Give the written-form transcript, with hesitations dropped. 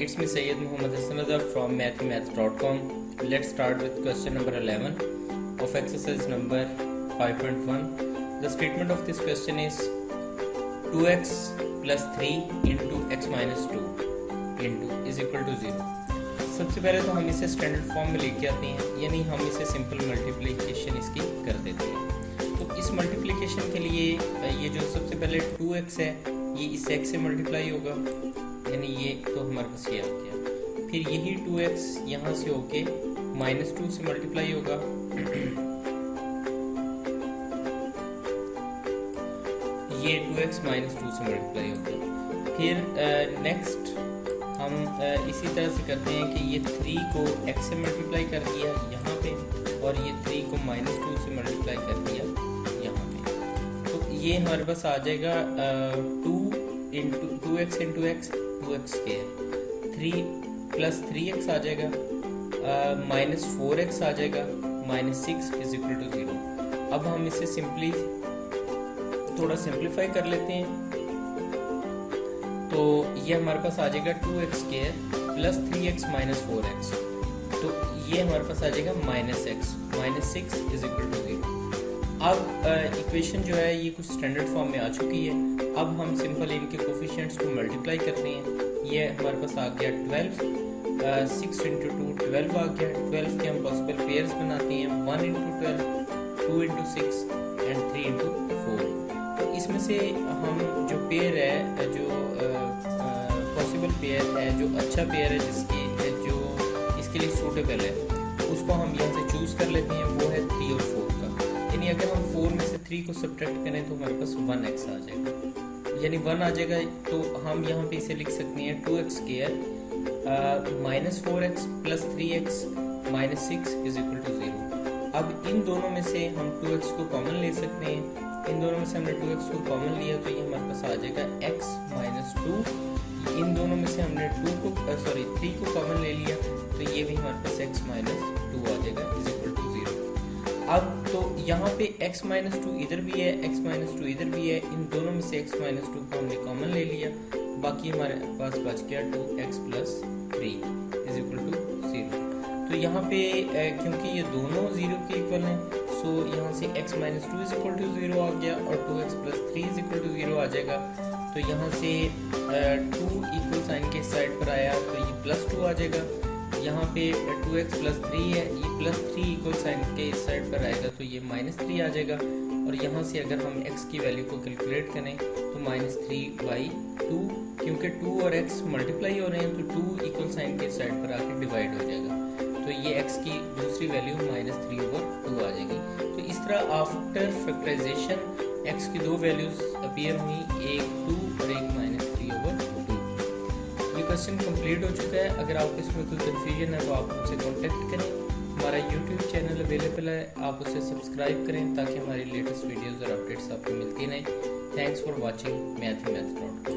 It's me Sayyid Muhammad Hassanazar from mathemath.com. Let's start with question number 11 of exercise number 5.1. The statement of this question is 2x plus 3 into x minus 2 into is equal to 0. सबसे पहले तो हम इसे standard form में लेके आते हैं, यानी हम इसे सिंपल मल्टीप्लिकेशन इसकी कर देते हैं। तो इस मल्टीप्लिकेशन के लिए ये जो सबसे पहले 2x है ये इस x से मल्टीप्लाई होगा, यानी ये तो हमारे पास ये आ गया। फिर यही 2x यहाँ से होके -2 से मल्टीप्लाई होगा, ये 2x -2 से मल्टीप्लाई होगा। फिर नेक्स्ट हम इसी तरह से करते हैं कि ये 3 को x से मल्टीप्लाई कर दिया यहाँ पे, और ये 3 को -2 से मल्टीप्लाई कर दिया यहाँ पे। तो ये हमारे पास आ जाएगा 2x into x 2x square, 3 plus 3x आ जाएगा, -4x आ जाएगा, -6 इज इक्वल टू 0। अब हम इसे सिंपली थोड़ा सिंप्लीफाई कर लेते हैं, तो ये हमारे पास आ जाएगा 2x square plus 3x minus 4x, तो ये हमारे पास आ जाएगा -x, -6 इज इक्वल टू 0। अब इक्वेशन जो है ये कुछ स्टैंडर्ड फॉर्म में आ चुकी है। अब हम सिंपल इनके कोफिशिएंट्स को मल्टीप्लाई करते हैं। ये हमारे पास आ गया 12, 6 इंटू 2 12 आ गया। 12 के हम पॉसिबल पेयर्स बनाते हैं, 1 इंटू 12, 2 इंटू 6 एंड 3 इंटू 4। तो इसमें से हम जो पेयर है, जो पॉसिबल पेयर है, जो अच्छा पेयर है जो इसके लिए सूटेबल है, उसको हम यहाँ से चूज कर लेते हैं। वो है 3 और 4 का, यानी अगर हम 4 में से 3 को सब्ट्रैक्ट करें तो हमारे पास 1x आ जाएगा, यानी 1 आ जाएगा। तो हम यहाँ पे इसे लिख सकते हैं 2x square -4x plus 3x -6 is equal to 0। अब इन दोनों में से हम 2x को कॉमन ले सकते हैं। इन दोनों में से हमने 2x को कॉमन लिया तो ये हमारे पास आ जाएगा x -2। इन दोनों में से हमने 3 को कॉमन ले लिया तो ये भी हमारे पास x -2 आ जाएगा इज इक्वल टू 0। अब तो यहाँ पे x -2 इधर भी है, x -2 इधर भी है, इन दोनों में से x -2 को हमने कॉमन ले लिया, बाकी हमारे पास बच गया 2x plus 3 is equal to 0। तो यहाँ पे क्योंकि ये दोनों 0 के इक्वल हैं, सो यहाँ से x -2 इज इक्वल टू 0 आ गया और 2x plus 3 is equal to 0 आ जाएगा। तो यहाँ से 2 इक्वल साइन के साइड पर आया तो ये +2 आ जाएगा। यहाँ पे 2x प्लस 3 है, ये +3 इक्वल साइन के साइड पर आएगा तो ये -3 आ जाएगा। और यहाँ से अगर हम x की वैल्यू को कैलकुलेट करें तो -3/2, क्योंकि 2 और x मल्टीप्लाई हो रहे हैं तो 2 इक्वल साइन के साइड पर आके डिवाइड हो जाएगा, तो ये x की दूसरी वैल्यू -3/2 आ जाएगी। तो इस तरह आफ्टर फैक्टराइजेशन x की 2 वैल्यूज अपीयर हुई, एक 2 और एक -3/2। ये क्वेश्चन कंप्लीट हो चुका है। अगर आपको इसमें कोई कंफ्यूजन है तो आप हमसे कांटेक्ट करें। हमारा यूट्यूब चैनल अवेलेबल है, आप उसे सब्सक्राइब करें ताकि हमारी लेटेस्ट वीडियोज़ और अपडेट्स आपको मिलती रहें। Thanks for watching मैथमेथ.com।